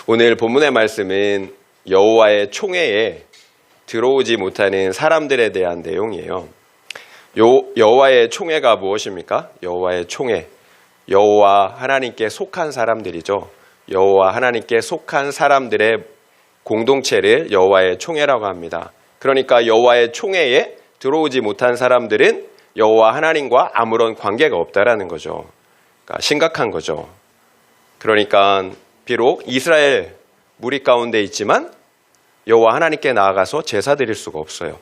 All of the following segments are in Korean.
오늘 본문의 말씀은 여호와의 총회에 들어오지 못하는 사람들에 대한 내용이에요. 여호와의 총회가 무엇입니까? 여호와의 총회, 여호와 하나님께 속한 사람들이죠. 여호와 하나님께 속한 사람들의 공동체를 여호와의 총회라고 합니다. 그러니까 여호와의 총회에 들어오지 못한 사람들은 여호와 하나님과 아무런 관계가 없다라는 거죠. 그러니까 심각한 거죠. 그러니까 비록 이스라엘 무리 가운데 있지만 여호와 하나님께 나아가서 제사 드릴 수가 없어요.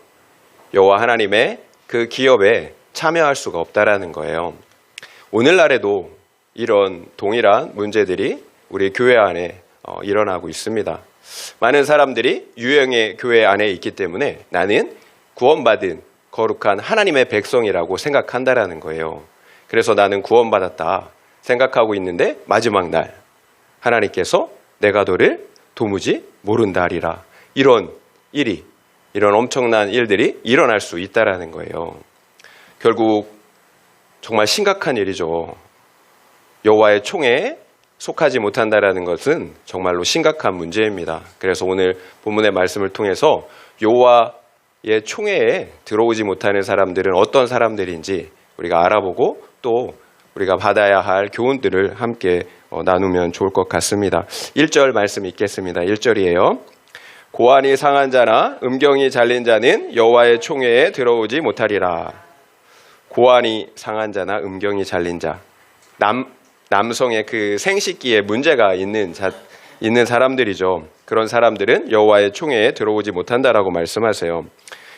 여호와 하나님의 그 기업에 참여할 수가 없다라는 거예요. 오늘날에도 이런 동일한 문제들이 우리 교회 안에 일어나고 있습니다. 많은 사람들이 유형의 교회 안에 있기 때문에 나는 구원받은 거룩한 하나님의 백성이라고 생각한다라는 거예요. 그래서 나는 구원받았다 생각하고 있는데 마지막 날 하나님께서 내가 너를 도무지 모른다 하리라. 이런 엄청난 일들이 일어날 수 있다라는 거예요. 결국 정말 심각한 일이죠. 여호와의 총회에 속하지 못한다라는 것은 정말로 심각한 문제입니다. 그래서 오늘 본문의 말씀을 통해서 여호와의 총회에 들어오지 못하는 사람들은 어떤 사람들인지 우리가 알아보고 또 우리가 받아야 할 교훈들을 함께 나누면 좋을 것 같습니다. 1절 말씀 읽겠습니다. 1절이에요. 고안이 상한 자나 음경이 잘린 자는 여호와의 총회에 들어오지 못하리라. 고안이 상한 자나 음경이 잘린 자. 남성의 그 생식기에 문제가 있는 사람들이죠. 그런 사람들은 여호와의 총회에 들어오지 못한다라고 말씀하세요.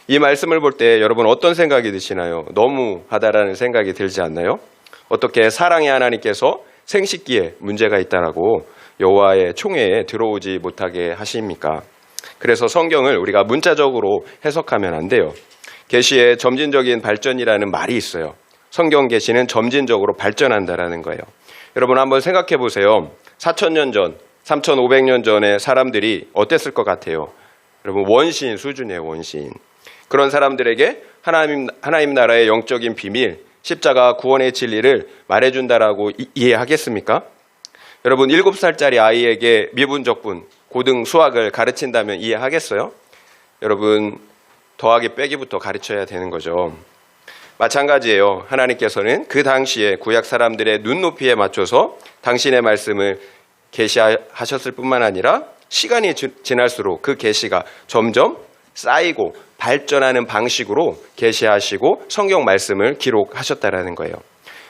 이 말씀을 볼 때 여러분 어떤 생각이 드시나요? 너무하다라는 생각이 들지 않나요? 어떻게 사랑의 하나님께서 생식기에 문제가 있다라고 여호와의 총회에 들어오지 못하게 하십니까? 그래서 성경을 우리가 문자적으로 해석하면 안 돼요. 계시의 점진적인 발전이라는 말이 있어요. 성경 계시는 점진적으로 발전한다라는 거예요. 여러분 한번 생각해 보세요. 4,000년 전, 3,500년 전에 사람들이 어땠을 것 같아요? 여러분 원시인 수준이에요. 원시인. 그런 사람들에게 하나님 나라의 영적인 비밀, 십자가 구원의 진리를 말해준다라고 이해하겠습니까? 여러분 7살짜리 아이에게 미분적분, 고등 수학을 가르친다면 이해하겠어요? 여러분 더하기 빼기부터 가르쳐야 되는 거죠. 마찬가지예요. 하나님께서는 그 당시에 구약 사람들의 눈높이에 맞춰서 당신의 말씀을 계시하셨을 뿐만 아니라 시간이 지날수록 그 계시가 점점 쌓이고 발전하는 방식으로 계시하시고 성경 말씀을 기록하셨다라는 거예요.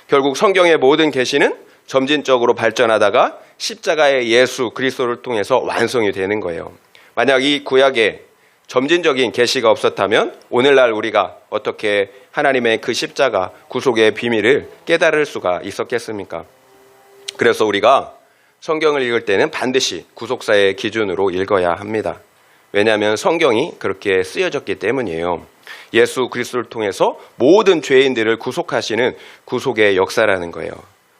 결국 성경의 모든 계시는 점진적으로 발전하다가 십자가의 예수 그리스도를 통해서 완성이 되는 거예요. 만약 이 구약에 점진적인 계시가 없었다면 오늘날 우리가 어떻게 하나님의 그 십자가 구속의 비밀을 깨달을 수가 있었겠습니까? 그래서 우리가 성경을 읽을 때는 반드시 구속사의 기준으로 읽어야 합니다. 왜냐하면 성경이 그렇게 쓰여졌기 때문이에요. 예수 그리스도를 통해서 모든 죄인들을 구속하시는 구속의 역사라는 거예요.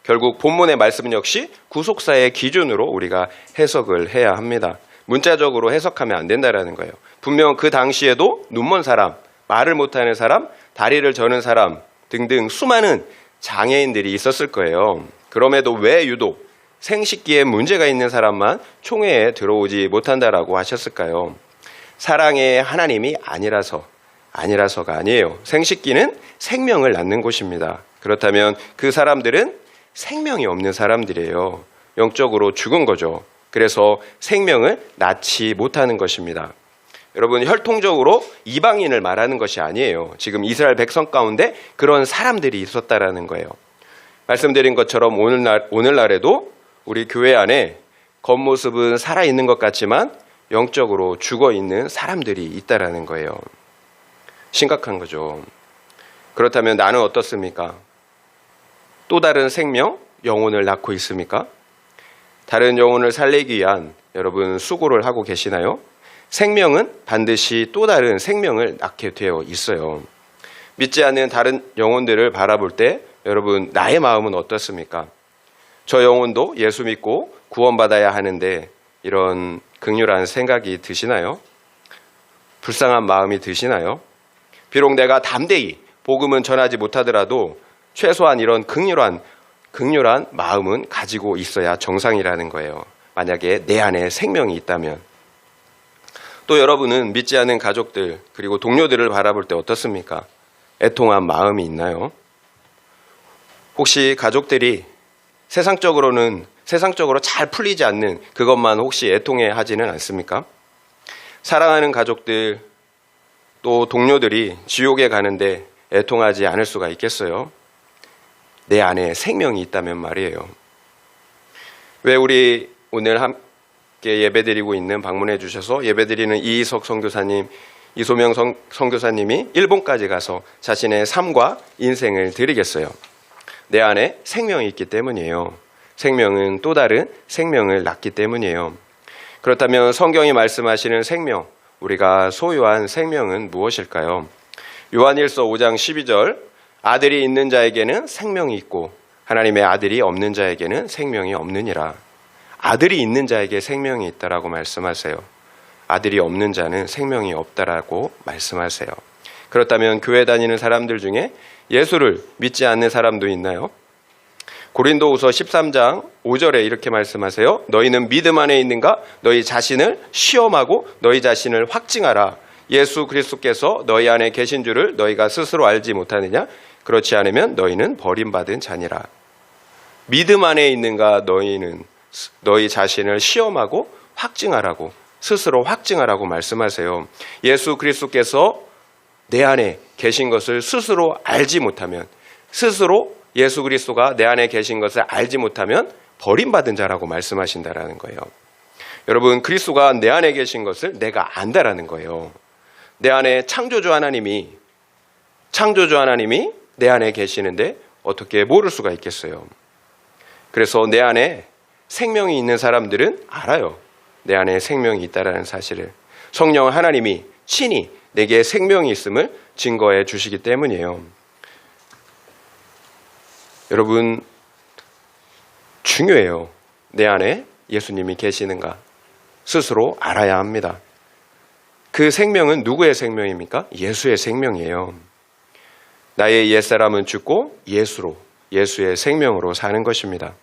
결국 본문의 말씀 역시 구속사의 기준으로 우리가 해석을 해야 합니다. 문자적으로 해석하면 안 된다는 거예요. 분명 그 당시에도 눈먼 사람, 말을 못하는 사람, 다리를 저는 사람 등등 수많은 장애인들이 있었을 거예요. 그럼에도 왜 유독 생식기에 문제가 있는 사람만 총회에 들어오지 못한다라고 하셨을까요? 사랑의 하나님이 아니라서가 아니에요. 생식기는 생명을 낳는 곳입니다. 그렇다면 그 사람들은 생명이 없는 사람들이에요. 영적으로 죽은 거죠. 그래서 생명을 낳지 못하는 것입니다. 여러분 혈통적으로 이방인을 말하는 것이 아니에요. 지금 이스라엘 백성 가운데 그런 사람들이 있었다라는 거예요. 말씀드린 것처럼 오늘날에도 우리 교회 안에 겉모습은 살아있는 것 같지만 영적으로 죽어있는 사람들이 있다라는 거예요. 심각한 거죠. 그렇다면 나는 어떻습니까? 또 다른 생명, 영혼을 낳고 있습니까? 다른 영혼을 살리기 위한 여러분 수고를 하고 계시나요? 생명은 반드시 또 다른 생명을 낳게 되어 있어요. 믿지 않는 다른 영혼들을 바라볼 때 여러분 나의 마음은 어떻습니까? 저 영혼도 예수 믿고 구원받아야 하는데 이런 긍휼한 생각이 드시나요? 불쌍한 마음이 드시나요? 비록 내가 담대히 복음은 전하지 못하더라도 최소한 이런 긍휼한 마음은 가지고 있어야 정상이라는 거예요. 만약에 내 안에 생명이 있다면. 또 여러분은 믿지 않는 가족들 그리고 동료들을 바라볼 때 어떻습니까? 애통한 마음이 있나요? 혹시 가족들이 세상적으로 잘 풀리지 않는 그것만 혹시 애통해 하지는 않습니까? 사랑하는 가족들 또 동료들이 지옥에 가는데 애통하지 않을 수가 있겠어요? 내 안에 생명이 있다면 말이에요. 왜 우리 오늘 함께 예배드리고 있는 방문해 주셔서 예배드리는 이희석 선교사님, 이소명 선교사님이 일본까지 가서 자신의 삶과 인생을 드리겠어요? 내 안에 생명이 있기 때문이에요. 생명은 또 다른 생명을 낳기 때문이에요. 그렇다면 성경이 말씀하시는 생명, 우리가 소유한 생명은 무엇일까요? 요한일서 5장 12절, 아들이 있는 자에게는 생명이 있고 하나님의 아들이 없는 자에게는 생명이 없느니라. 아들이 있는 자에게 생명이 있다라고 말씀하세요. 아들이 없는 자는 생명이 없다라고 말씀하세요. 그렇다면 교회 다니는 사람들 중에 예수를 믿지 않는 사람도 있나요? 고린도후서 13장 5절에 이렇게 말씀하세요. 너희는 믿음 안에 있는가? 너희 자신을 시험하고 너희 자신을 확증하라. 예수 그리스도께서 너희 안에 계신 줄을 너희가 스스로 알지 못하느냐? 그렇지 않으면 너희는 버림받은 자니라. 믿음 안에 있는가? 너희는 너희 자신을 시험하고 확증하라고, 스스로 확증하라고 말씀하세요. 예수 그리스도께서 내 안에 계신 것을 스스로 알지 못하면, 스스로 예수 그리스도가 내 안에 계신 것을 알지 못하면 버림받은 자라고 말씀하신다라는 거예요. 여러분, 그리스도가 내 안에 계신 것을 내가 안다라는 거예요. 내 안에 창조주 하나님이 내 안에 계시는데 어떻게 모를 수가 있겠어요? 그래서 내 안에 생명이 있는 사람들은 알아요. 내 안에 생명이 있다라는 사실을. 성령 하나님이 친히 내게 생명이 있음을 증거해 주시기 때문이에요. 여러분, 중요해요. 내 안에 예수님이 계시는가 스스로 알아야 합니다. 그 생명은 누구의 생명입니까? 예수의 생명이에요. 나의 옛사람은 죽고 예수의 생명으로 사는 것입니다.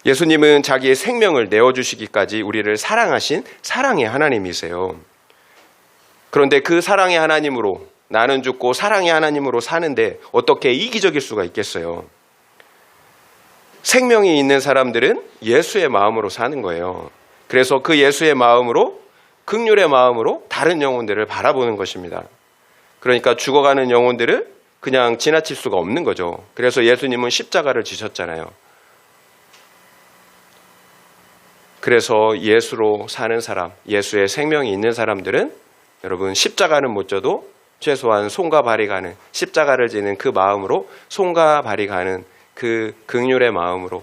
예수님은 자기의 생명을 내어주시기까지 우리를 사랑하신 사랑의 하나님이세요. 그런데 그 사랑의 하나님으로, 나는 죽고 사랑의 하나님으로 사는데 어떻게 이기적일 수가 있겠어요? 생명이 있는 사람들은 예수의 마음으로 사는 거예요. 그래서 그 예수의 마음으로, 긍휼의 마음으로 다른 영혼들을 바라보는 것입니다. 그러니까 죽어가는 영혼들을 그냥 지나칠 수가 없는 거죠. 그래서 예수님은 십자가를 지셨잖아요. 그래서 예수로 사는 사람, 예수의 생명이 있는 사람들은 여러분 십자가는 못 져도 최소한 손과 발이 가는, 십자가를 지는 그 마음으로, 손과 발이 가는 그 긍휼의 마음으로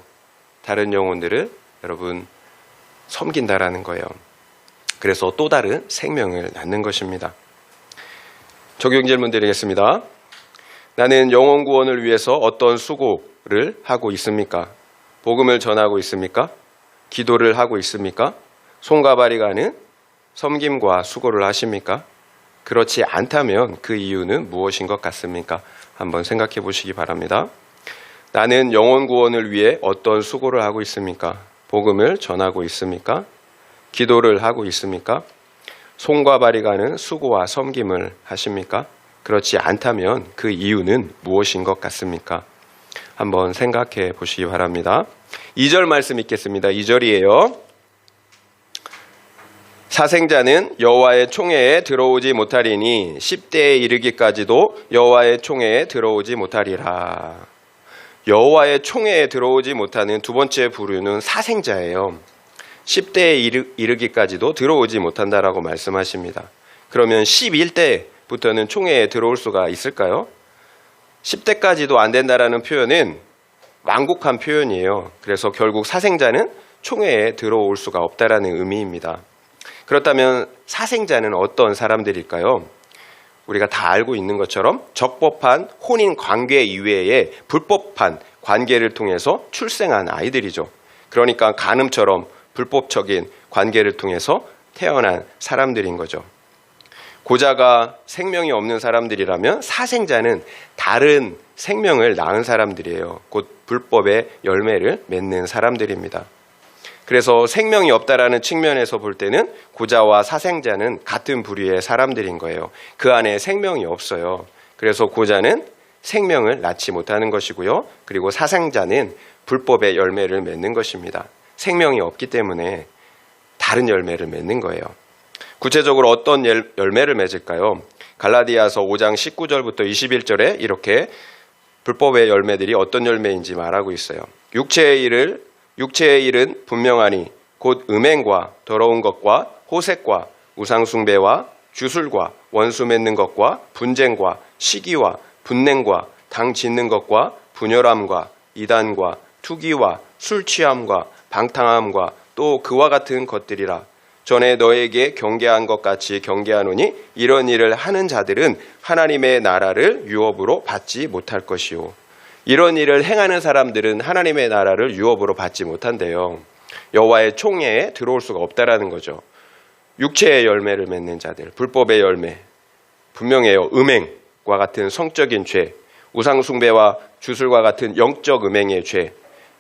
다른 영혼들을 여러분 섬긴다라는 거예요. 그래서 또 다른 생명을 낳는 것입니다. 적용 질문 드리겠습니다. 나는 영혼 구원을 위해서 어떤 수고를 하고 있습니까? 복음을 전하고 있습니까? 기도를 하고 있습니까? 손과 발이 가는 섬김과 수고를 하십니까? 그렇지 않다면 그 이유는 무엇인 것 같습니까? 한번 생각해 보시기 바랍니다. 나는 영혼 구원을 위해 어떤 수고를 하고 있습니까? 복음을 전하고 있습니까? 기도를 하고 있습니까? 손과 발이 가는 수고와 섬김을 하십니까? 그렇지 않다면 그 이유는 무엇인 것 같습니까? 한번 생각해 보시기 바랍니다. 2절 말씀 읽겠습니다. 2절이에요. 사생자는 여호와의 총회에 들어오지 못하리니 10대에 이르기까지도 여호와의 총회에 들어오지 못하리라. 여호와의 총회에 들어오지 못하는 두 번째 부류는 사생자예요. 10대에 이르기까지도 들어오지 못한다라고 말씀하십니다. 그러면 11대부터는 총회에 들어올 수가 있을까요? 10대까지도 안 된다라는 표현은 완곡한 표현이에요. 그래서 결국 사생자는 총회에 들어올 수가 없다라는 의미입니다. 그렇다면 사생자는 어떤 사람들일까요? 우리가 다 알고 있는 것처럼 적법한 혼인 관계 이외에 불법한 관계를 통해서 출생한 아이들이죠. 그러니까 간음처럼 불법적인 관계를 통해서 태어난 사람들인 거죠. 고자가 생명이 없는 사람들이라면 사생자는 다른 생명을 낳은 사람들이에요. 곧 불법의 열매를 맺는 사람들입니다. 그래서 생명이 없다라는 측면에서 볼 때는 고자와 사생자는 같은 부류의 사람들인 거예요. 그 안에 생명이 없어요. 그래서 고자는 생명을 낳지 못하는 것이고요. 그리고 사생자는 불법의 열매를 맺는 것입니다. 생명이 없기 때문에 다른 열매를 맺는 거예요. 구체적으로 어떤 열매를 맺을까요? 갈라디아서 5장 19절부터 21절에 이렇게 불법의 열매들이 어떤 열매인지 말하고 있어요. 육체의 일은 분명하니 곧 음행과 더러운 것과 호색과 우상숭배와 주술과 원수 맺는 것과 분쟁과 시기와 분냉과 당 짓는 것과 분열함과 이단과 투기와 술 취함과 방탕함과 또 그와 같은 것들이라. 전에 너에게 경계한 것 같이 경계하노니 이런 일을 하는 자들은 하나님의 나라를 유업으로 받지 못할 것이요. 이런 일을 행하는 사람들은 하나님의 나라를 유업으로 받지 못한대요. 여호와의 총회에 들어올 수가 없다라는 거죠. 육체의 열매를 맺는 자들, 불법의 열매, 분명해요. 음행과 같은 성적인 죄, 우상숭배와 주술과 같은 영적 음행의 죄,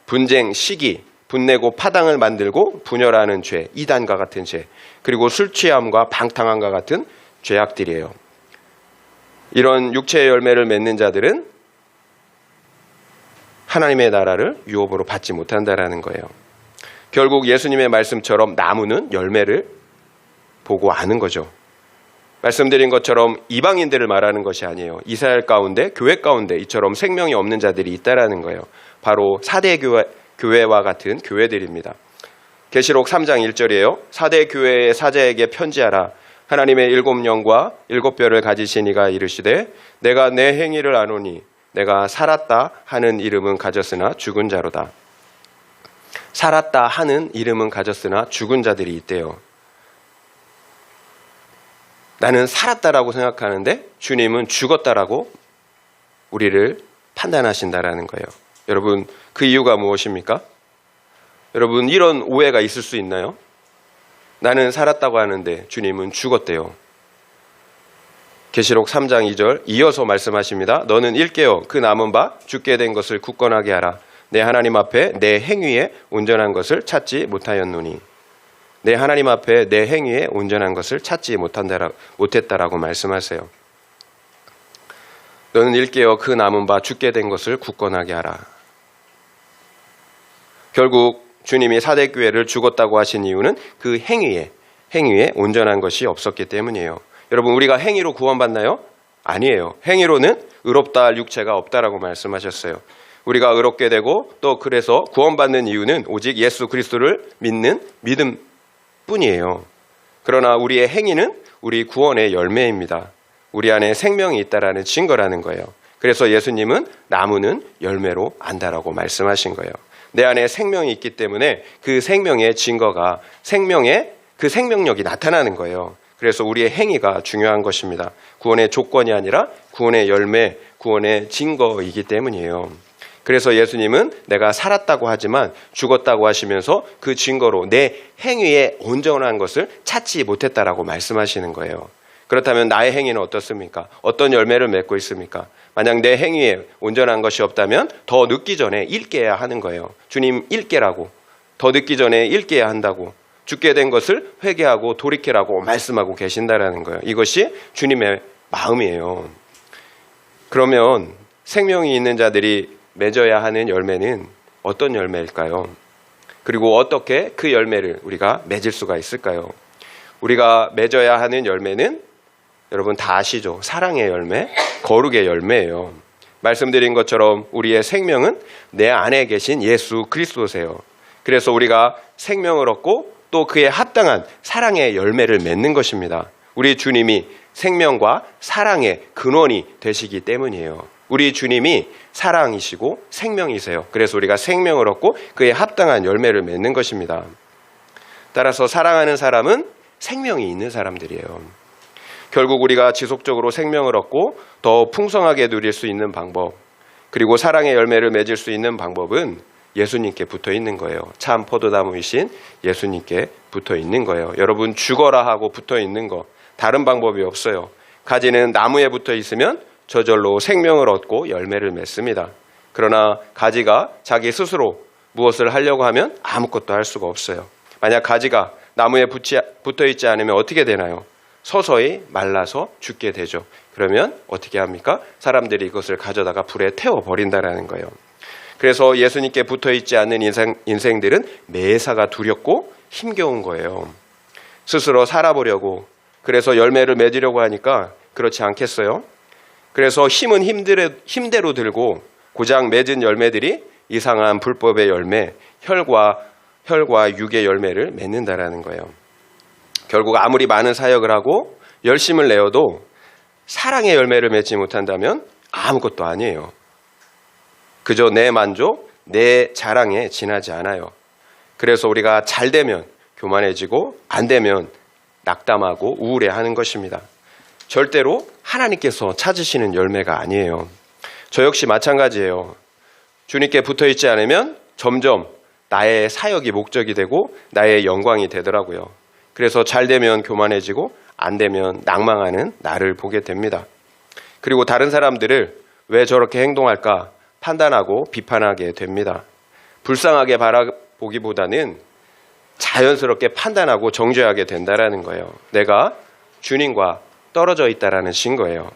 분쟁, 시기, 분내고 파당을 만들고 분열하는 죄, 이단과 같은 죄, 그리고 술 취함과 방탕함과 같은 죄악들이에요. 이런 육체의 열매를 맺는 자들은 하나님의 나라를 유업으로 받지 못한다라는 거예요. 결국 예수님의 말씀처럼 나무는 열매를 보고 아는 거죠. 말씀드린 것처럼 이방인들을 말하는 것이 아니에요. 이스라엘 가운데, 교회 가운데 이처럼 생명이 없는 자들이 있다라는 거예요. 바로 사대 교회와 같은 교회들입니다. 계시록 3장 1절이에요. 사대 교회의 사자에게 편지하라. 하나님의 7영과 7뼈를 가지신 이가 이르시되 내가 내 행위를 아노니 내가 살았다 하는 이름은 가졌으나 죽은 자로다. 살았다 하는 이름은 가졌으나 죽은 자들이 있대요. 나는 살았다라고 생각하는데 주님은 죽었다라고 우리를 판단하신다라는 거예요. 여러분, 그 이유가 무엇입니까? 여러분, 이런 오해가 있을 수 있나요? 나는 살았다고 하는데 주님은 죽었대요. 계시록 3장 2절 이어서 말씀하십니다. 너는 일깨어 그 남은 바 죽게 된 것을 굳건하게 하라. 내 하나님 앞에 내 행위에 온전한 것을 찾지 못하였노니. 내 하나님 앞에 내 행위에 온전한 것을 찾지 못했다라고 말씀하세요. 너는 일깨어 그 남은 바 죽게 된 것을 굳건하게 하라. 결국 주님이 사대교회를 죽었다고 하신 이유는 그 행위에 온전한 것이 없었기 때문이에요. 여러분, 우리가 행위로 구원받나요? 아니에요. 행위로는 의롭다 할 육체가 없다라고 말씀하셨어요. 우리가 의롭게 되고 또 그래서 구원받는 이유는 오직 예수 그리스도를 믿는 믿음 뿐이에요. 그러나 우리의 행위는 우리 구원의 열매입니다. 우리 안에 생명이 있다라는 증거라는 거예요. 그래서 예수님은 나무는 열매로 안다라고 말씀하신 거예요. 내 안에 생명이 있기 때문에 그 생명의 증거가 그 생명력이 나타나는 거예요. 그래서 우리의 행위가 중요한 것입니다. 구원의 조건이 아니라 구원의 열매, 구원의 증거이기 때문이에요. 그래서 예수님은 내가 살았다고 하지만 죽었다고 하시면서 그 증거로 내 행위에 온전한 것을 찾지 못했다라고 말씀하시는 거예요. 그렇다면 나의 행위는 어떻습니까? 어떤 열매를 맺고 있습니까? 만약 내 행위에 온전한 것이 없다면 더 늦기 전에 일깨야 하는 거예요. 주님 일깨라고, 더 늦기 전에 일깨야 한다고, 죽게 된 것을 회개하고 돌이키라고 말씀하고 계신다라는 거예요. 이것이 주님의 마음이에요. 그러면 생명이 있는 자들이 맺어야 하는 열매는 어떤 열매일까요? 그리고 어떻게 그 열매를 우리가 맺을 수가 있을까요? 우리가 맺어야 하는 열매는 여러분 다 아시죠? 사랑의 열매, 거룩의 열매예요. 말씀드린 것처럼 우리의 생명은 내 안에 계신 예수 그리스도세요. 그래서 우리가 생명을 얻고 또 그에 합당한 사랑의 열매를 맺는 것입니다. 우리 주님이 생명과 사랑의 근원이 되시기 때문이에요. 우리 주님이 사랑이시고 생명이세요. 그래서 우리가 생명을 얻고 그에 합당한 열매를 맺는 것입니다. 따라서 사랑하는 사람은 생명이 있는 사람들이에요. 결국 우리가 지속적으로 생명을 얻고 더 풍성하게 누릴 수 있는 방법, 그리고 사랑의 열매를 맺을 수 있는 방법은 예수님께 붙어 있는 거예요. 참 포도나무이신 예수님께 붙어 있는 거예요. 여러분, 죽어라 하고 붙어 있는 거 다른 방법이 없어요. 가지는 나무에 붙어 있으면 저절로 생명을 얻고 열매를 맺습니다. 그러나 가지가 자기 스스로 무엇을 하려고 하면 아무것도 할 수가 없어요. 만약 가지가 나무에 붙어 있지 않으면 어떻게 되나요? 서서히 말라서 죽게 되죠. 그러면 어떻게 합니까? 사람들이 이것을 가져다가 불에 태워버린다라는 거예요. 그래서 예수님께 붙어 있지 않는 인생들은 매사가 두렵고 힘겨운 거예요. 스스로 살아보려고, 그래서 열매를 맺으려고 하니까 그렇지 않겠어요? 그래서 힘은 힘대로 들고 고작 맺은 열매들이 이상한 불법의 열매, 혈과 육의 열매를 맺는다라는 거예요. 결국 아무리 많은 사역을 하고 열심을 내어도 사랑의 열매를 맺지 못한다면 아무것도 아니에요. 그저 내 만족, 내 자랑에 지나지 않아요. 그래서 우리가 잘 되면 교만해지고 안 되면 낙담하고 우울해하는 것입니다. 절대로 하나님께서 찾으시는 열매가 아니에요. 저 역시 마찬가지예요. 주님께 붙어있지 않으면 점점 나의 사역이 목적이 되고 나의 영광이 되더라고요. 그래서 잘 되면 교만해지고 안 되면 낭망하는 나를 보게 됩니다. 그리고 다른 사람들을 왜 저렇게 행동할까 판단하고 비판하게 됩니다. 불쌍하게 바라보기보다는 자연스럽게 판단하고 정죄하게 된다라는 거예요. 내가 주님과 떨어져 있다라는 증거예요.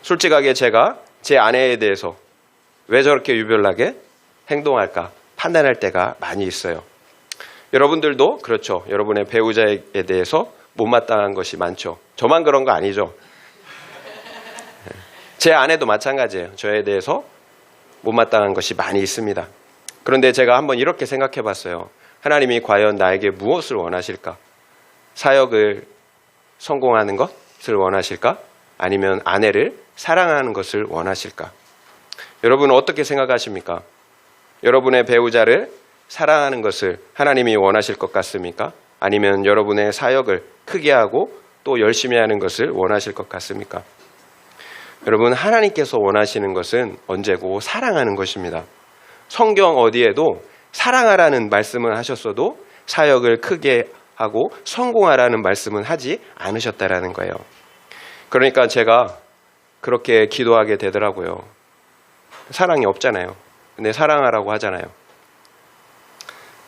솔직하게 제가 제 아내에 대해서 왜 저렇게 유별나게 행동할까 판단할 때가 많이 있어요. 여러분들도 그렇죠. 여러분의 배우자에 대해서 못마땅한 것이 많죠. 저만 그런 거 아니죠. 제 아내도 마찬가지예요. 저에 대해서 못마땅한 것이 많이 있습니다. 그런데 제가 한번 이렇게 생각해 봤어요. 하나님이 과연 나에게 무엇을 원하실까? 사역을 성공하는 것을 원하실까? 아니면 아내를 사랑하는 것을 원하실까? 여러분은 어떻게 생각하십니까? 여러분의 배우자를 사랑하는 것을 하나님이 원하실 것 같습니까? 아니면 여러분의 사역을 크게 하고 또 열심히 하는 것을 원하실 것 같습니까? 여러분, 하나님께서 원하시는 것은 언제고 사랑하는 것입니다. 성경 어디에도 사랑하라는 말씀을 하셨어도 사역을 크게 하고 성공하라는 말씀은 하지 않으셨다라는 거예요. 그러니까 제가 그렇게 기도하게 되더라고요. 사랑이 없잖아요. 근데 사랑하라고 하잖아요.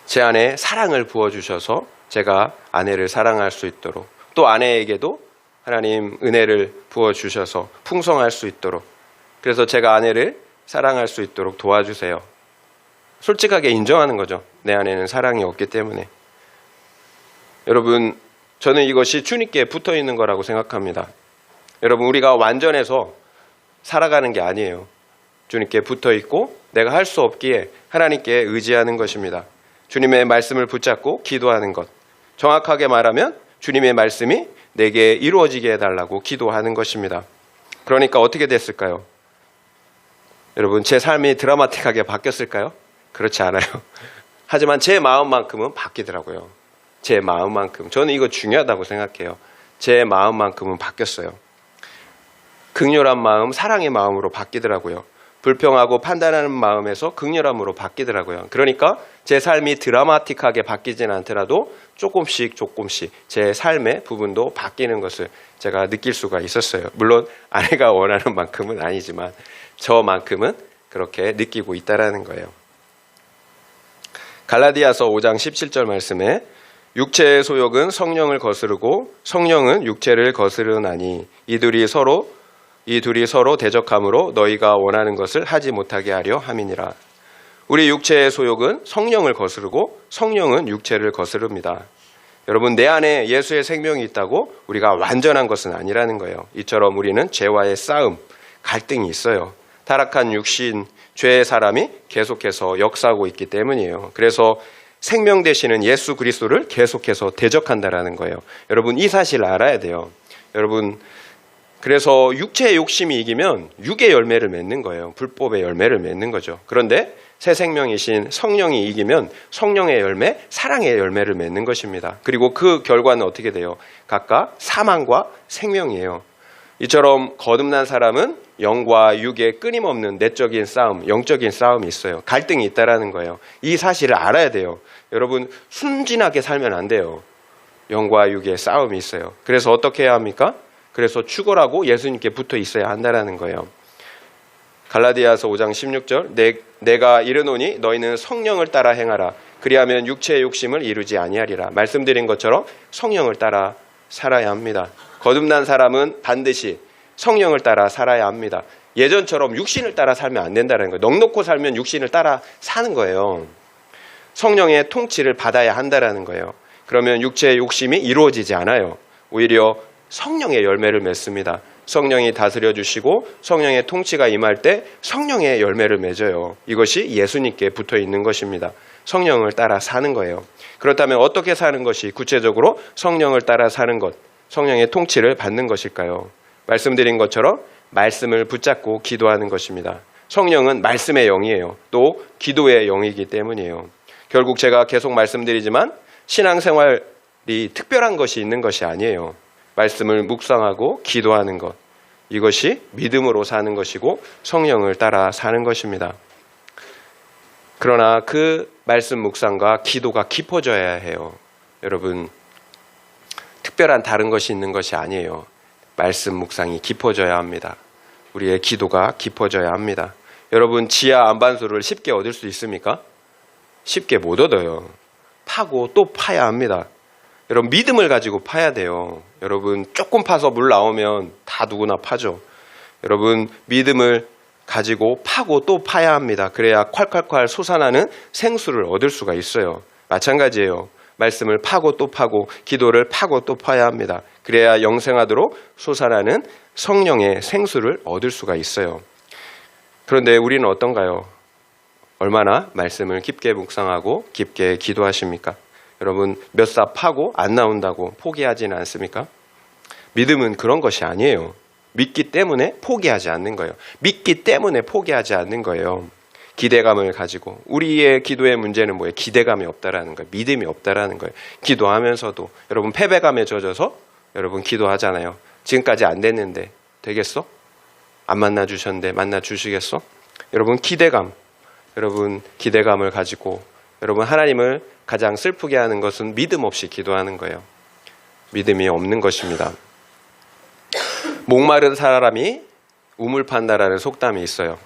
제 안에 사랑을 부어주셔서 제가 아내를 사랑할 수 있도록, 또 아내에게도 하나님 은혜를 부어주셔서 풍성할 수 있도록, 그래서 제가 아내를 사랑할 수 있도록 도와주세요. 솔직하게 인정하는 거죠. 내 안에는 사랑이 없기 때문에. 여러분, 저는 이것이 주님께 붙어 있는 거라고 생각합니다. 여러분, 우리가 완전해서 살아가는 게 아니에요. 주님께 붙어 있고 내가 할 수 없기에 하나님께 의지하는 것입니다. 주님의 말씀을 붙잡고 기도하는 것. 정확하게 말하면 주님의 말씀이 내게 이루어지게 해달라고 기도하는 것입니다. 그러니까 어떻게 됐을까요? 여러분, 제 삶이 드라마틱하게 바뀌었을까요? 그렇지 않아요. 하지만 제 마음만큼은 바뀌더라고요. 제 마음만큼. 저는 이거 중요하다고 생각해요. 제 마음만큼은 바뀌었어요. 극렬한 마음, 사랑의 마음으로 바뀌더라고요. 불평하고 판단하는 마음에서 극렬함으로 바뀌더라고요. 그러니까 제 삶이 드라마틱하게 바뀌진 않더라도 조금씩 제 삶의 부분도 바뀌는 것을 제가 느낄 수가 있었어요. 물론 아내가 원하는 만큼은 아니지만 저만큼은 그렇게 느끼고 있다라는 거예요. 갈라디아서 5장 17절 말씀에 육체의 소욕은 성령을 거스르고 성령은 육체를 거스르나니 이 둘이 서로 대적함으로 너희가 원하는 것을 하지 못하게 하려 함이니라. 우리 육체의 소욕은 성령을 거스르고 성령은 육체를 거스릅니다. 여러분, 내 안에 예수의 생명이 있다고 우리가 완전한 것은 아니라는 거예요. 이처럼 우리는 죄와의 싸움, 갈등이 있어요. 타락한 육신, 죄의 사람이 계속해서 역사하고 있기 때문이에요. 그래서 생명 되시는 예수 그리스도를 계속해서 대적한다라는 거예요. 여러분, 이 사실을 알아야 돼요. 여러분, 그래서 육체의 욕심이 이기면 육의 열매를 맺는 거예요. 불법의 열매를 맺는 거죠. 그런데 새 생명이신 성령이 이기면 성령의 열매, 사랑의 열매를 맺는 것입니다. 그리고 그 결과는 어떻게 돼요? 각각 사망과 생명이에요. 이처럼 거듭난 사람은 영과 육의 끊임없는 내적인 싸움, 영적인 싸움이 있어요. 갈등이 있다라는 거예요. 이 사실을 알아야 돼요. 여러분, 순진하게 살면 안 돼요. 영과 육의 싸움이 있어요. 그래서 어떻게 해야 합니까? 그래서 죽어라고 예수님께 붙어 있어야 한다는 거예요. 갈라디아서 5장 16절 내가 이르노니 너희는 성령을 따라 행하라. 그리하면 육체의 욕심을 이루지 아니하리라. 말씀드린 것처럼 성령을 따라 살아야 합니다. 거듭난 사람은 반드시 성령을 따라 살아야 합니다. 예전처럼 육신을 따라 살면 안 된다는 거예요. 넋놓고 살면 육신을 따라 사는 거예요. 성령의 통치를 받아야 한다는 거예요. 그러면 육체의 욕심이 이루어지지 않아요. 오히려 성령의 열매를 맺습니다. 성령이 다스려 주시고 성령의 통치가 임할 때 성령의 열매를 맺어요. 이것이 예수님께 붙어 있는 것입니다. 성령을 따라 사는 거예요. 그렇다면 어떻게 사는 것이 구체적으로 성령을 따라 사는 것, 성령의 통치를 받는 것일까요? 말씀드린 것처럼 말씀을 붙잡고 기도하는 것입니다. 성령은 말씀의 영이에요. 또 기도의 영이기 때문이에요. 결국 제가 계속 말씀드리지만 신앙생활이 특별한 것이 있는 것이 아니에요. 말씀을 묵상하고 기도하는 것, 이것이 믿음으로 사는 것이고 성령을 따라 사는 것입니다. 그러나 그 말씀 묵상과 기도가 깊어져야 해요. 여러분, 특별한 다른 것이 있는 것이 아니에요. 말씀 묵상이 깊어져야 합니다. 우리의 기도가 깊어져야 합니다. 여러분, 지하 안반수를 쉽게 얻을 수 있습니까? 쉽게 못 얻어요. 파고 또 파야 합니다. 여러분, 믿음을 가지고 파야 돼요. 여러분, 조금 파서 물 나오면 다 누구나 파죠. 여러분, 믿음을 가지고 파고 또 파야 합니다. 그래야 콸콸콸 솟아나는 생수를 얻을 수가 있어요. 마찬가지예요. 말씀을 파고 또 파고 기도를 파고 또 파야 합니다. 그래야 영생하도록 솟아나는 성령의 생수를 얻을 수가 있어요. 그런데 우리는 어떤가요? 얼마나 말씀을 깊게 묵상하고 깊게 기도하십니까? 여러분, 몇 사 파고 안 나온다고 포기하지는 않습니까? 믿음은 그런 것이 아니에요. 믿기 때문에 포기하지 않는 거예요. 믿기 때문에 포기하지 않는 거예요. 기대감을 가지고. 우리의 기도의 문제는 뭐예요? 기대감이 없다라는 거예요. 믿음이 없다라는 거예요. 기도하면서도 여러분 패배감에 젖어서 여러분 기도하잖아요. 지금까지 안 됐는데 되겠어? 안 만나주셨는데 만나주시겠어? 여러분 기대감, 여러분 기대감을 가지고 여러분 하나님을 가장 슬프게 하는 것은 믿음 없이 기도하는 거예요. 믿음이 없는 것입니다. 목마른 사람이 우물 판다라는 속담이 있어요.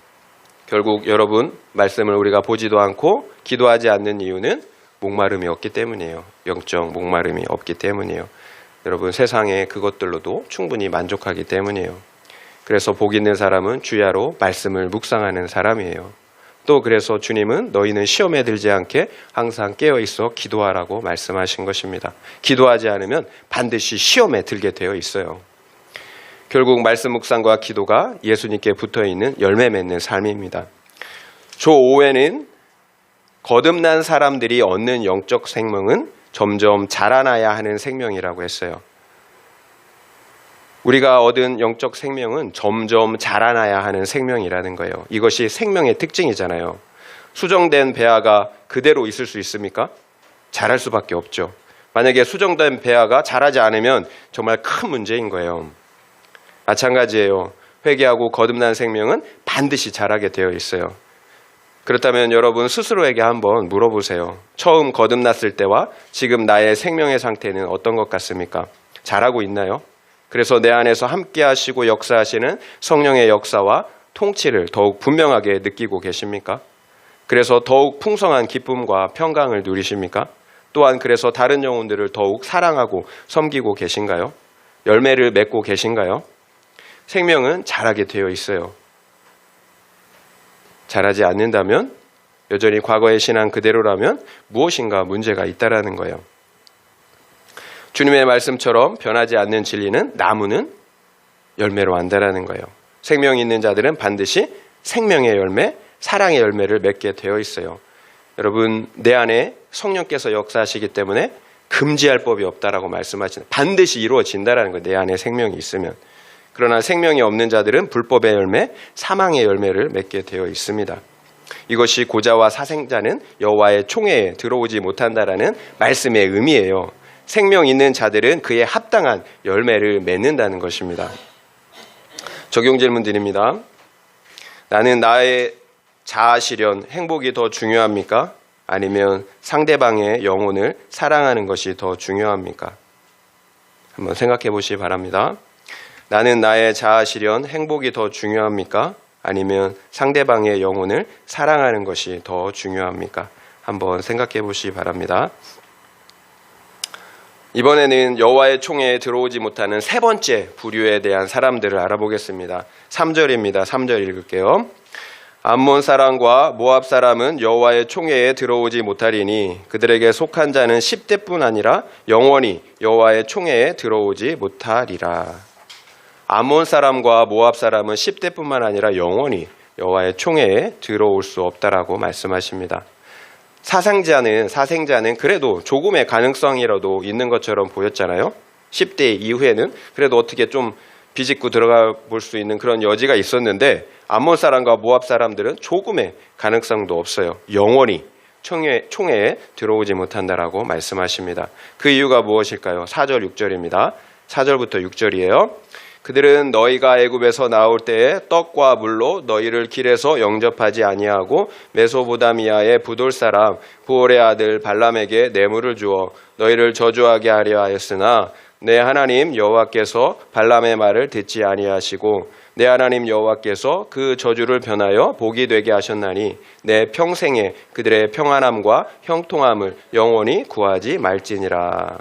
결국 여러분 말씀을 우리가 보지도 않고 기도하지 않는 이유는 목마름이 없기 때문이에요. 영적 목마름이 없기 때문이에요. 여러분 세상의 그것들로도 충분히 만족하기 때문이에요. 그래서 복 있는 사람은 주야로 말씀을 묵상하는 사람이에요. 또 그래서 주님은 너희는 시험에 들지 않게 항상 깨어있어 기도하라고 말씀하신 것입니다. 기도하지 않으면 반드시 시험에 들게 되어 있어요. 결국 말씀 묵상과 기도가 예수님께 붙어있는 열매 맺는 삶입니다. 조 5회는 거듭난 사람들이 얻는 영적 생명은 점점 자라나야 하는 생명이라고 했어요. 우리가 얻은 영적 생명은 점점 자라나야 하는 생명이라는 거예요. 이것이 생명의 특징이잖아요. 수정된 배아가 그대로 있을 수 있습니까? 자랄 수밖에 없죠. 만약에 수정된 배아가 자라지 않으면 정말 큰 문제인 거예요. 마찬가지예요. 회개하고 거듭난 생명은 반드시 자라게 되어 있어요. 그렇다면 여러분 스스로에게 한번 물어보세요. 처음 거듭났을 때와 지금 나의 생명의 상태는 어떤 것 같습니까? 자라고 있나요? 그래서 내 안에서 함께 하시고 역사하시는 성령의 역사와 통치를 더욱 분명하게 느끼고 계십니까? 그래서 더욱 풍성한 기쁨과 평강을 누리십니까? 또한 그래서 다른 영혼들을 더욱 사랑하고 섬기고 계신가요? 열매를 맺고 계신가요? 생명은 자라게 되어 있어요. 자라지 않는다면 여전히 과거의 신앙 그대로라면 무엇인가 문제가 있다라는 거예요. 주님의 말씀처럼 변하지 않는 진리는 나무는 열매로 안다라는 거예요. 생명이 있는 자들은 반드시 생명의 열매, 사랑의 열매를 맺게 되어 있어요. 여러분 내 안에 성령께서 역사하시기 때문에 금지할 법이 없다라고 말씀하시는 반드시 이루어진다라는 거예요. 내 안에 생명이 있으면. 그러나 생명이 없는 자들은 불법의 열매, 사망의 열매를 맺게 되어 있습니다. 이것이 고자와 사생자는 여호와의 총회에 들어오지 못한다라는 말씀의 의미예요. 생명 있는 자들은 그에 합당한 열매를 맺는다는 것입니다. 적용 질문 드립니다. 나는 나의 자아 실현, 행복이 더 중요합니까? 아니면 상대방의 영혼을 사랑하는 것이 더 중요합니까? 한번 생각해 보시기 바랍니다. 나는 나의 자아 실현, 행복이 더 중요합니까? 아니면 상대방의 영혼을 사랑하는 것이 더 중요합니까? 한번 생각해 보시기 바랍니다. 이번에는 여호와의 총회에 들어오지 못하는 세 번째 부류에 대한 사람들을 알아보겠습니다. 3절입니다. 3절 읽을게요. 암몬 사람과 모압 사람은 여호와의 총회에 들어오지 못하리니 그들에게 속한 자는 10대뿐 아니라 영원히 여호와의 총회에 들어오지 못하리라. 암몬 사람과 모압 사람은 10대뿐만 아니라 영원히 여호와의 총회에 들어올 수 없다라고 말씀하십니다. 사생자는 그래도 조금의 가능성이라도 있는 것처럼 보였잖아요. 10대 이후에는 그래도 어떻게 좀 비집고 들어가 볼 수 있는 그런 여지가 있었는데 암몬 사람과 모압 사람들은 조금의 가능성도 없어요. 영원히 총회에 들어오지 못한다라고 말씀하십니다. 그 이유가 무엇일까요? 4절 6절입니다. 4절부터 6절이에요. 그들은 너희가 애굽에서 나올 때에 떡과 물로 너희를 길에서 영접하지 아니하고 메소보다미아의 부돌 사람 부올의 아들 발람에게 뇌물을 주어 너희를 저주하게 하려 하였으나 내 하나님 여호와께서 발람의 말을 듣지 아니하시고 내 하나님 여호와께서 그 저주를 변하여 복이 되게 하셨나니 내 평생에 그들의 평안함과 형통함을 영원히 구하지 말지니라.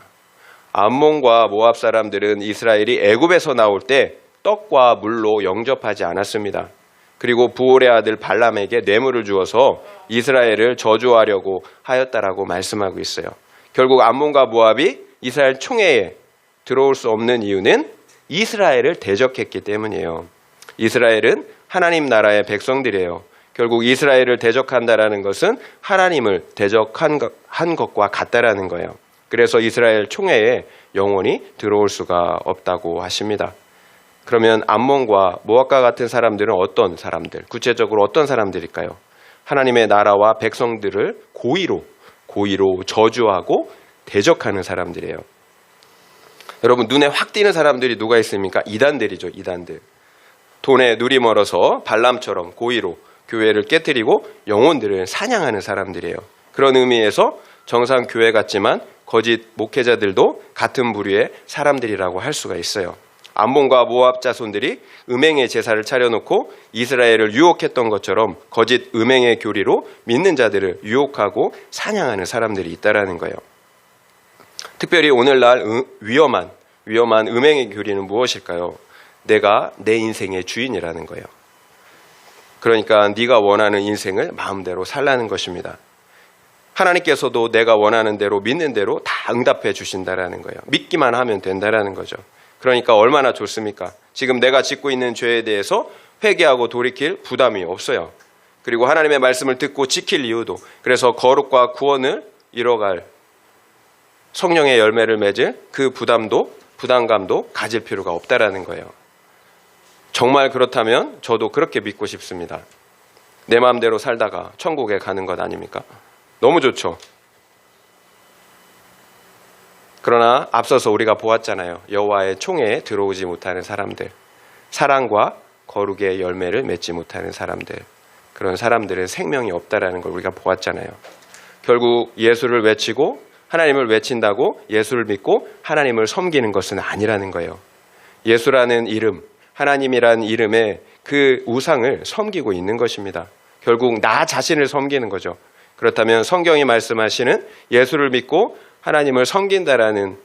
암몬과 모압 사람들은 이스라엘이 애굽에서 나올 때 떡과 물로 영접하지 않았습니다. 그리고 부올의 아들 발람에게 뇌물을 주어서 이스라엘을 저주하려고 하였다라고 말씀하고 있어요. 결국 암몬과 모압이 이스라엘 총회에 들어올 수 없는 이유는 이스라엘을 대적했기 때문이에요. 이스라엘은 하나님 나라의 백성들이에요. 결국 이스라엘을 대적한다라는 것은 하나님을 대적한 것과 같다라는 거예요. 그래서 이스라엘 총회에 영원히 들어올 수가 없다고 하십니다. 그러면 암몬과 모압과 같은 사람들은 어떤 사람들, 구체적으로 어떤 사람들일까요? 하나님의 나라와 백성들을 고의로 저주하고 대적하는 사람들이에요. 여러분 눈에 확 띄는 사람들이 누가 있습니까? 이단들이죠. 이단들. 돈에 눈이 멀어서 발람처럼 고의로 교회를 깨뜨리고 영혼들을 사냥하는 사람들이에요. 그런 의미에서 정상 교회 같지만 거짓 목회자들도 같은 부류의 사람들이라고 할 수가 있어요. 암몬과 모압 자손들이 음행의 제사를 차려놓고 이스라엘을 유혹했던 것처럼 거짓 음행의 교리로 믿는 자들을 유혹하고 사냥하는 사람들이 있다라는 거예요. 특별히 오늘날 위험한 음행의 교리는 무엇일까요? 내가 내 인생의 주인이라는 거예요. 그러니까 네가 원하는 인생을 마음대로 살라는 것입니다. 하나님께서도 내가 원하는 대로 믿는 대로 다 응답해 주신다라는 거예요. 믿기만 하면 된다라는 거죠. 그러니까 얼마나 좋습니까? 지금 내가 짓고 있는 죄에 대해서 회개하고 돌이킬 부담이 없어요. 그리고 하나님의 말씀을 듣고 지킬 이유도, 그래서 거룩과 구원을 이뤄갈 성령의 열매를 맺을 그 부담감도 가질 필요가 없다라는 거예요. 정말 그렇다면 저도 그렇게 믿고 싶습니다. 내 마음대로 살다가 천국에 가는 것 아닙니까? 너무 좋죠. 그러나 앞서서 우리가 보았잖아요. 여호와의 총회에 들어오지 못하는 사람들, 사랑과 거룩의 열매를 맺지 못하는 사람들, 그런 사람들은 생명이 없다라는 걸 우리가 보았잖아요. 결국 예수를 외치고 하나님을 외친다고 예수를 믿고 하나님을 섬기는 것은 아니라는 거예요. 예수라는 이름, 하나님이라는 이름의 그 우상을 섬기고 있는 것입니다. 결국 나 자신을 섬기는 거죠. 그렇다면 성경이 말씀하시는 예수를 믿고 하나님을 섬긴다라는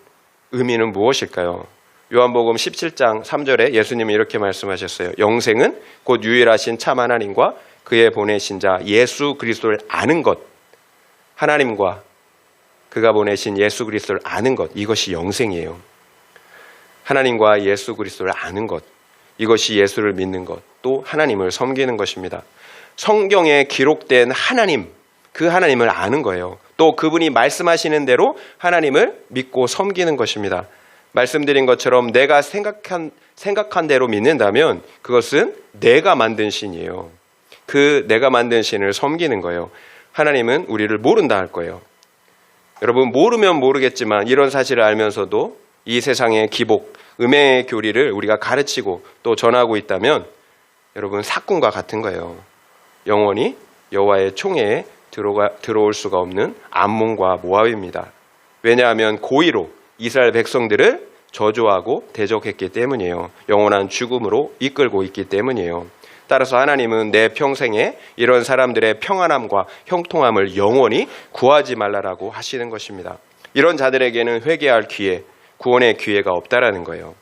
의미는 무엇일까요? 요한복음 17장 3절에 예수님이 이렇게 말씀하셨어요. 영생은 곧 유일하신 참 하나님과 그의 보내신 자 예수 그리스도를 아는 것, 하나님과 그가 보내신 예수 그리스도를 아는 것, 이것이 영생이에요. 하나님과 예수 그리스도를 아는 것, 이것이 예수를 믿는 것, 또 하나님을 섬기는 것입니다. 성경에 기록된 하나님, 그 하나님을 아는 거예요. 또 그분이 말씀하시는 대로 하나님을 믿고 섬기는 것입니다. 말씀드린 것처럼 내가 생각한 대로 믿는다면 그것은 내가 만든 신이에요. 그 내가 만든 신을 섬기는 거예요. 하나님은 우리를 모른다 할 거예요. 여러분 모르면 모르겠지만 이런 사실을 알면서도 이 세상의 기복, 음행의 교리를 우리가 가르치고 또 전하고 있다면 여러분 사꾼과 같은 거예요. 영원히 여호와의 총회에 들어올 수가 없는 암몬과 모압입니다. 왜냐하면 고의로 이스라엘 백성들을 저주하고 대적했기 때문이에요. 영원한 죽음으로 이끌고 있기 때문이에요. 따라서 하나님은 내 평생에 이런 사람들의 평안함과 형통함을 영원히 구하지 말라라고 하시는 것입니다. 이런 자들에게는 회개할 기회, 구원의 기회가 없다라는 거예요.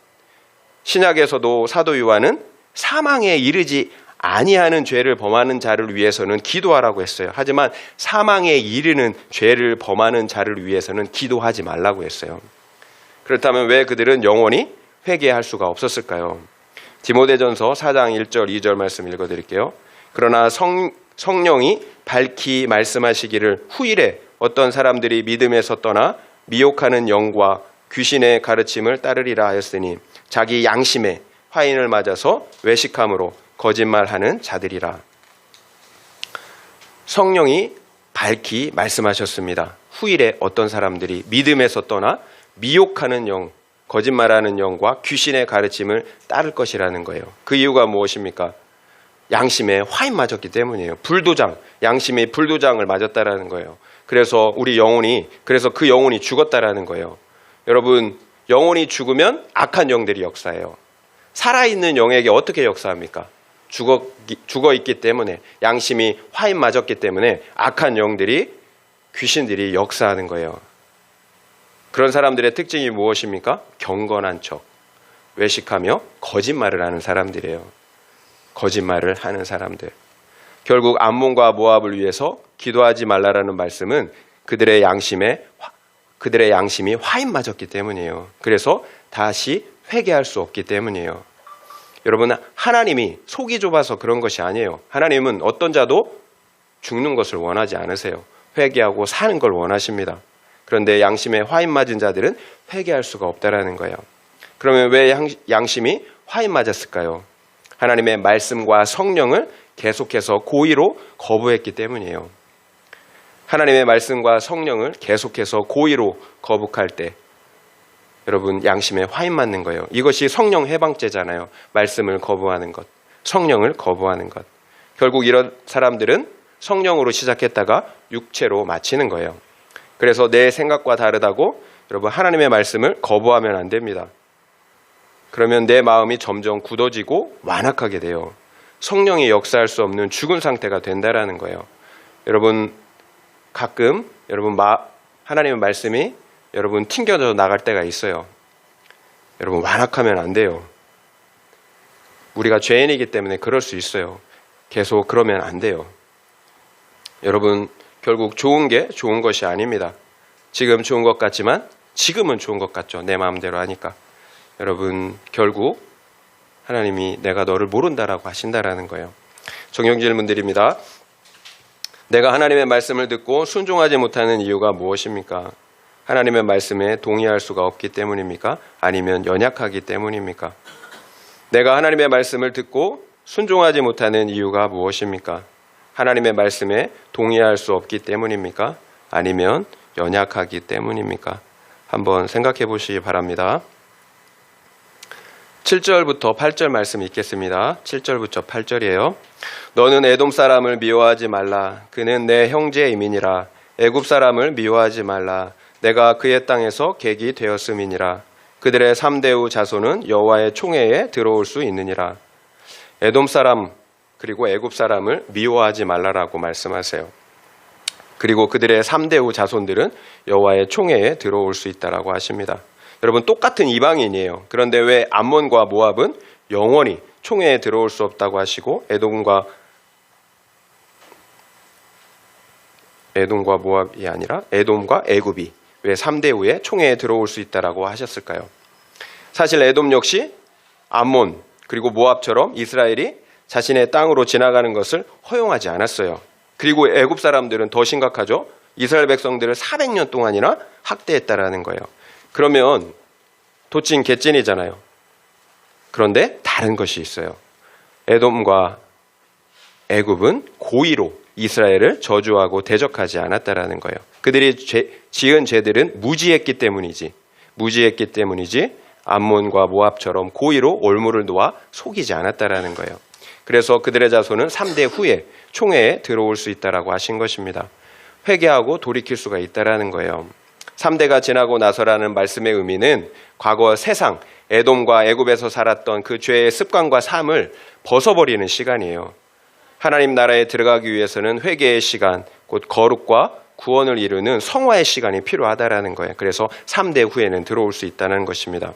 신약에서도 사도 요한은 사망에 이르지 아니하는 죄를 범하는 자를 위해서는 기도하라고 했어요. 하지만 사망에 이르는 죄를 범하는 자를 위해서는 기도하지 말라고 했어요. 그렇다면 왜 그들은 영원히 회개할 수가 없었을까요? 디모데전서 4장 1절 2절 말씀 읽어드릴게요. 그러나 성령이 밝히 말씀하시기를 후일에 어떤 사람들이 믿음에서 떠나 미혹하는 영과 귀신의 가르침을 따르리라 하였으니 자기 양심에 화인을 맞아서 외식함으로 거짓말하는 자들이라. 성령이 밝히 말씀하셨습니다. 후일에 어떤 사람들이 믿음에서 떠나 미혹하는 영, 거짓말하는 영과 귀신의 가르침을 따를 것이라는 거예요. 그 이유가 무엇입니까? 양심에 화인 맞았기 때문이에요. 불도장, 양심이 불도장을 맞았다라는 거예요. 그래서 그래서 그 영혼이 죽었다라는 거예요. 여러분, 영혼이 죽으면 악한 영들이 역사해요. 살아있는 영에게 어떻게 역사합니까? 죽어 있기 때문에, 양심이 화인 맞았기 때문에 악한 영들이, 귀신들이 역사하는 거예요. 그런 사람들의 특징이 무엇입니까? 경건한 척, 외식하며 거짓말을 하는 사람들이에요. 거짓말을 하는 사람들. 결국 암몬과 모압을 위해서 기도하지 말라라는 말씀은 그들의 양심이 화인 맞았기 때문이에요. 그래서 다시 회개할 수 없기 때문이에요. 여러분, 하나님이 속이 좁아서 그런 것이 아니에요. 하나님은 어떤 자도 죽는 것을 원하지 않으세요. 회개하고 사는 걸 원하십니다. 그런데 양심에 화인 맞은 자들은 회개할 수가 없다라는 거예요. 그러면 왜 양심이 화인 맞았을까요? 하나님의 말씀과 성령을 계속해서 고의로 거부했기 때문이에요. 하나님의 말씀과 성령을 계속해서 고의로 거북할 때 여러분, 양심에 화인 맞는 거예요. 이것이 성령 해방죄잖아요. 말씀을 거부하는 것, 성령을 거부하는 것. 결국 이런 사람들은 성령으로 시작했다가 육체로 마치는 거예요. 그래서 내 생각과 다르다고 여러분, 하나님의 말씀을 거부하면 안 됩니다. 그러면 내 마음이 점점 굳어지고 완악하게 돼요. 성령이 역사할 수 없는 죽은 상태가 된다라는 거예요. 여러분, 가끔 하나님의 말씀이 여러분 튕겨져 나갈 때가 있어요. 여러분, 완악하면 안 돼요. 우리가 죄인이기 때문에 그럴 수 있어요. 계속 그러면 안 돼요. 여러분, 결국 좋은 게 좋은 것이 아닙니다. 지금 좋은 것 같지만 지금은 좋은 것 같죠. 내 마음대로 하니까. 여러분, 결국 하나님이 내가 너를 모른다라고 하신다라는 거예요. 정형 질문드립니다. 내가 하나님의 말씀을 듣고 순종하지 못하는 이유가 무엇입니까? 하나님의 말씀에 동의할 수가 없기 때문입니까? 아니면 연약하기 때문입니까? 내가 하나님의 말씀을 듣고 순종하지 못하는 이유가 무엇입니까? 하나님의 말씀에 동의할 수 없기 때문입니까? 아니면 연약하기 때문입니까? 한번 생각해 보시기 바랍니다. 7절부터 8절 말씀 읽겠습니다. 7절부터 8절이에요. 너는 에돔 사람을 미워하지 말라. 그는 내 형제임이니라. 애굽 사람을 미워하지 말라. 내가 그의 땅에서 객이 되었음이니라. 그들의 3대우 자손은 여호와의 총회에 들어올 수 있느니라. 에돔 사람 그리고 애굽 사람을 미워하지 말라라고 말씀하세요. 그리고 그들의 3대우 자손들은 여호와의 총회에 들어올 수 있다라고 하십니다. 여러분, 똑같은 이방인이에요. 그런데 왜 암몬과 모압은 영원히 총회에 들어올 수 없다고 하시고 에돔과 모압이 아니라 에돔과 애굽이 왜 3대 후에 총회에 들어올 수 있다라고 하셨을까요? 사실 에돔 역시 암몬 그리고 모압처럼 이스라엘이 자신의 땅으로 지나가는 것을 허용하지 않았어요. 그리고 애굽 사람들은 더 심각하죠. 이스라엘 백성들을 400년 동안이나 학대했다라는 거예요. 그러면 도찐 개찐이잖아요. 그런데 다른 것이 있어요. 에돔과 애굽은 고의로 이스라엘을 저주하고 대적하지 않았다라는 거예요. 그들이 지은 죄들은 무지했기 때문이지 암몬과 모압처럼 고의로 올무를 놓아 속이지 않았다라는 거예요. 그래서 그들의 자손은 3대 후에 총회에 들어올 수 있다라고 하신 것입니다. 회개하고 돌이킬 수가 있다라는 거예요. 3대가 지나고 나서라는 말씀의 의미는 과거 세상 에돔과 애굽에서 살았던 그 죄의 습관과 삶을 벗어버리는 시간이에요. 하나님 나라에 들어가기 위해서는 회개의 시간, 곧 거룩과 구원을 이루는 성화의 시간이 필요하다라는 거예요. 그래서 3대 후에는 들어올 수 있다는 것입니다.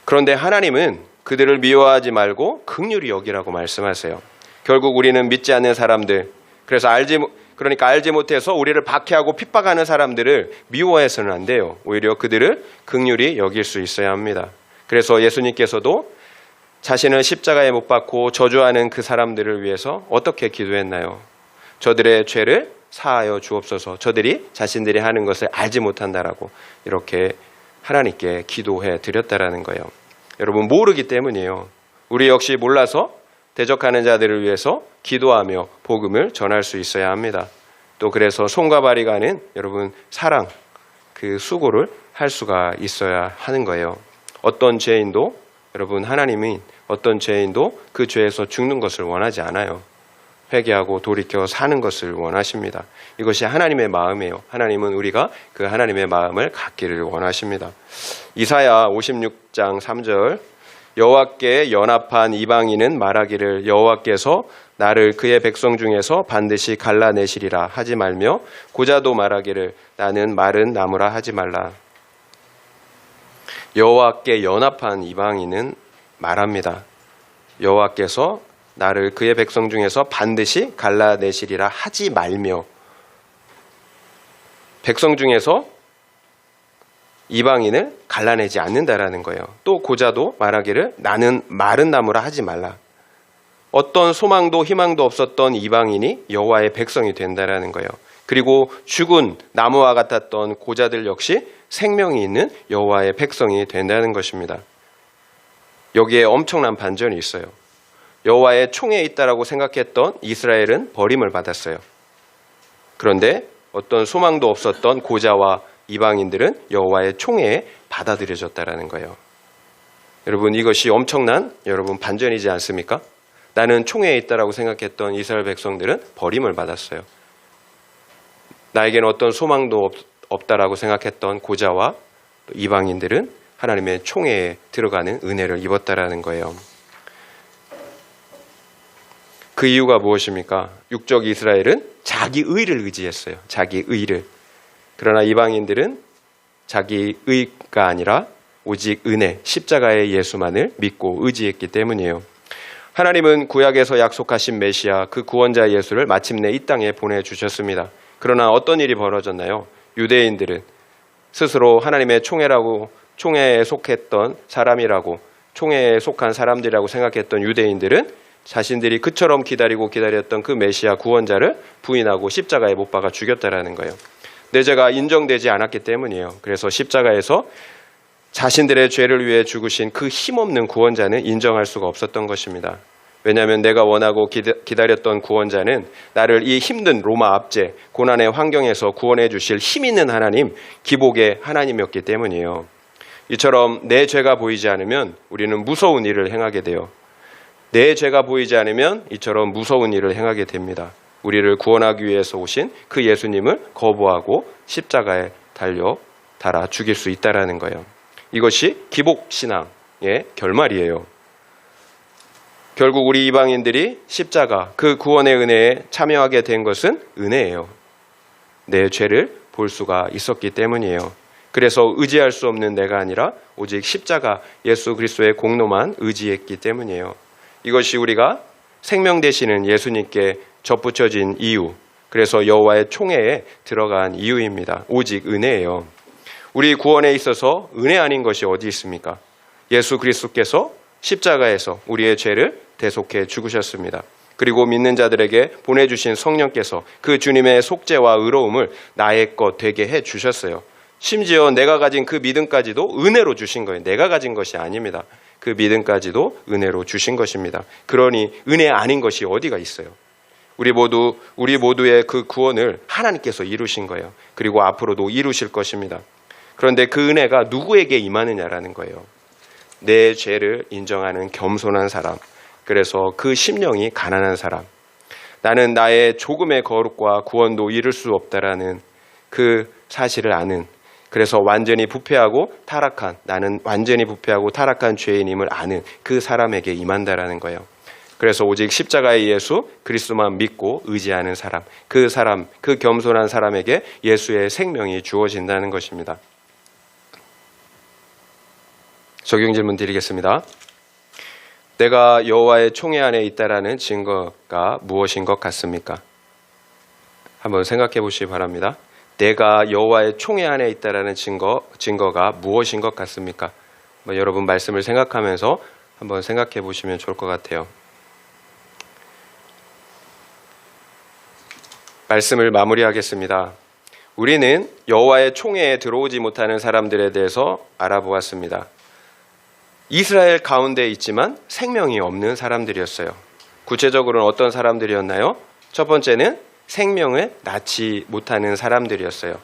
그런데 하나님은 그들을 미워하지 말고 긍휼히 여기라고 말씀하세요. 결국 우리는 믿지 않는 사람들, 그래서 알지 못해서 우리를 박해하고 핍박하는 사람들을 미워해서는 안 돼요. 오히려 그들을 긍휼히 여길 수 있어야 합니다. 그래서 예수님께서도 자신을 십자가에 못 박고 저주하는 그 사람들을 위해서 어떻게 기도했나요? 저들의 죄를 사하여 주옵소서. 저들이 자신들이 하는 것을 알지 못한다라고 이렇게 하나님께 기도해 드렸다라는 거예요. 여러분, 모르기 때문이에요. 우리 역시 몰라서 대적하는 자들을 위해서 기도하며 복음을 전할 수 있어야 합니다. 또 그래서 손과 발이 가는 여러분 사랑, 그 수고를 할 수가 있어야 하는 거예요. 어떤 죄인도 여러분, 하나님이 어떤 죄인도 그 죄에서 죽는 것을 원하지 않아요. 회개하고 돌이켜 사는 것을 원하십니다. 이것이 하나님의 마음이에요. 하나님은 우리가 그 하나님의 마음을 갖기를 원하십니다. 이사야 56장 3절, 여호와께 연합한 이방인은 말하기를 여호와께서 나를 그의 백성 중에서 반드시 갈라내시리라 하지 말며, 고자도 말하기를 나는 마른 나무라 하지 말라. 여호와께 연합한 이방인은 말합니다. 여호와께서 나를 그의 백성 중에서 반드시 갈라내시리라 하지 말며, 백성 중에서 이방인을 갈라내지 않는다라는 거예요. 또 고자도 말하기를 나는 마른 나무라 하지 말라. 어떤 소망도 희망도 없었던 이방인이 여호와의 백성이 된다라는 거예요. 그리고 죽은 나무와 같았던 고자들 역시 생명이 있는 여호와의 백성이 된다는 것입니다. 여기에 엄청난 반전이 있어요. 여호와의 총에 있다라고 생각했던 이스라엘은 버림을 받았어요. 그런데 어떤 소망도 없었던 고자와 이방인들은 여호와의 총에 받아들여졌다라는 거예요. 여러분, 이것이 엄청난 여러분 반전이지 않습니까? 나는 총에 있다라고 생각했던 이스라엘 백성들은 버림을 받았어요. 나에게는 어떤 소망도 없다라고 생각했던 고자와 이방인들은 하나님의 총회에 들어가는 은혜를 입었다라는 거예요. 그 이유가 무엇입니까? 육적 이스라엘은 자기 의를 의지했어요. 자기 의를. 그러나 이방인들은 자기 의가 아니라 오직 은혜, 십자가의 예수만을 믿고 의지했기 때문이에요. 하나님은 구약에서 약속하신 메시아, 그 구원자 예수를 마침내 이 땅에 보내주셨습니다. 그러나 어떤 일이 벌어졌나요? 유대인들은 스스로 하나님의 총회에 속했던 사람이라고, 총회에 속한 사람들이라고 생각했던 유대인들은 자신들이 그처럼 기다렸던 그 메시아 구원자를 부인하고 십자가에 못 박아 죽였다라는 거예요. 내 죄가 인정되지 않았기 때문이에요. 그래서 십자가에서 자신들의 죄를 위해 죽으신 그 힘없는 구원자는 인정할 수가 없었던 것입니다. 왜냐하면 내가 원하고 기다렸던 구원자는 나를 이 힘든 로마 압제, 고난의 환경에서 구원해 주실 힘 있는 하나님, 기복의 하나님이었기 때문이에요. 이처럼 내 죄가 보이지 않으면 우리는 무서운 일을 행하게 돼요. 내 죄가 보이지 않으면 이처럼 무서운 일을 행하게 됩니다. 우리를 구원하기 위해서 오신 그 예수님을 거부하고 십자가에 달아 죽일 수 있다라는 거예요. 이것이 기복신앙의 결말이에요. 결국 우리 이방인들이 십자가, 그 구원의 은혜에 참여하게 된 것은 은혜예요. 내 죄를 볼 수가 있었기 때문이에요. 그래서 의지할 수 없는 내가 아니라 오직 십자가 예수 그리스도의 공로만 의지했기 때문이에요. 이것이 우리가 생명 되시는 예수님께 접붙여진 이유, 그래서 여호와의 총회에 들어간 이유입니다. 오직 은혜예요. 우리 구원에 있어서 은혜 아닌 것이 어디 있습니까? 예수 그리스도께서 십자가에서 우리의 죄를 대속해 죽으셨습니다. 그리고 믿는 자들에게 보내주신 성령께서 그 주님의 속죄와 의로움을 나의 것 되게 해 주셨어요. 심지어 내가 가진 그 믿음까지도 은혜로 주신 거예요. 내가 가진 것이 아닙니다. 그 믿음까지도 은혜로 주신 것입니다. 그러니 은혜 아닌 것이 어디가 있어요? 우리 모두의 그 구원을 하나님께서 이루신 거예요. 그리고 앞으로도 이루실 것입니다. 그런데 그 은혜가 누구에게 임하느냐라는 거예요. 내 죄를 인정하는 겸손한 사람, 그래서 그 심령이 가난한 사람, 나는 나의 조금의 거룩과 구원도 이룰 수 없다라는 그 사실을 아는 그래서 완전히 부패하고 타락한, 나는 완전히 부패하고 타락한 죄인임을 아는 그 사람에게 임한다라는 거예요. 그래서 오직 십자가의 예수 그리스도만 믿고 의지하는 사람, 그 겸손한 사람에게 예수의 생명이 주어진다는 것입니다. 적용 질문 드리겠습니다. 내가 여호와의 총회 안에 있다라는 증거가 무엇인 것 같습니까? 한번 생각해 보시기 바랍니다. 내가 여호와의 총회 안에 있다라는 증거가 무엇인 것 같습니까? 여러분 말씀을 생각하면서 한번 생각해 보시면 좋을 것 같아요. 말씀을 마무리하겠습니다. 우리는 여호와의 총회에 들어오지 못하는 사람들에 대해서 알아보았습니다. 이스라엘 가운데 있지만 생명이 없는 사람들이었어요. 구체적으로는 어떤 사람들이었나요? 첫 번째는 생명을 낳지 못하는 사람들이었어요.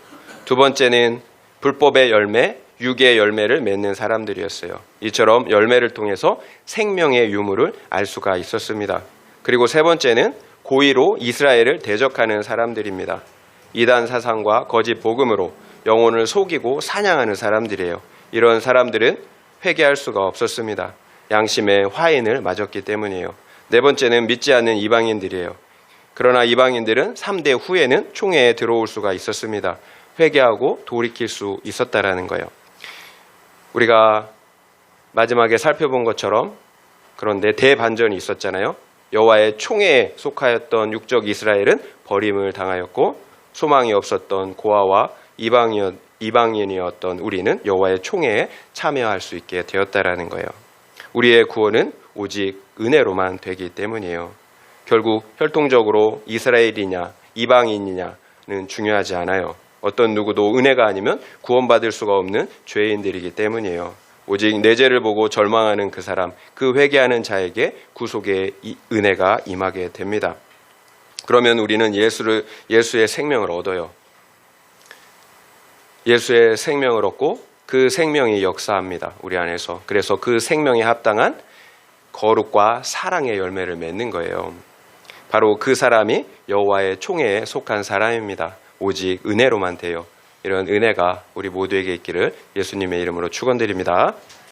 두 번째는 불법의 열매, 육의 열매를 맺는 사람들이었어요. 이처럼 열매를 통해서 생명의 유무를 알 수가 있었습니다. 그리고 세 번째는 고의로 이스라엘을 대적하는 사람들입니다. 이단 사상과 거짓 복음으로 영혼을 속이고 사냥하는 사람들이에요. 이런 사람들은 회개할 수가 없었습니다. 양심의 화인을 맞았기 때문이에요. 네 번째는 믿지 않는 이방인들이에요. 그러나 이방인들은 3대 후에는 총회에 들어올 수가 있었습니다. 회개하고 돌이킬 수 있었다라는 거예요. 우리가 마지막에 살펴본 것처럼 그런데 대반전이 있었잖아요. 여호와의 총회에 속하였던 육적 이스라엘은 버림을 당하였고 소망이 없었던 고아와 이방인이었던 우리는 여호와의 총회에 참여할 수 있게 되었다라는 거예요. 우리의 구원은 오직 은혜로만 되기 때문이에요. 결국 혈통적으로 이스라엘이냐 이방인이냐는 중요하지 않아요. 어떤 누구도 은혜가 아니면 구원받을 수가 없는 죄인들이기 때문이에요. 오직 내 죄를 보고 절망하는 그 사람, 그 회개하는 자에게 구속의 은혜가 임하게 됩니다. 그러면 우리는 예수의 생명을 얻어요. 예수의 생명을 얻고 그 생명이 역사합니다. 우리 안에서. 그래서 그 생명에 합당한 거룩과 사랑의 열매를 맺는 거예요. 바로 그 사람이 여호와의 총회에 속한 사람입니다. 오직 은혜로만 돼요. 이런 은혜가 우리 모두에게 있기를 예수님의 이름으로 축원드립니다.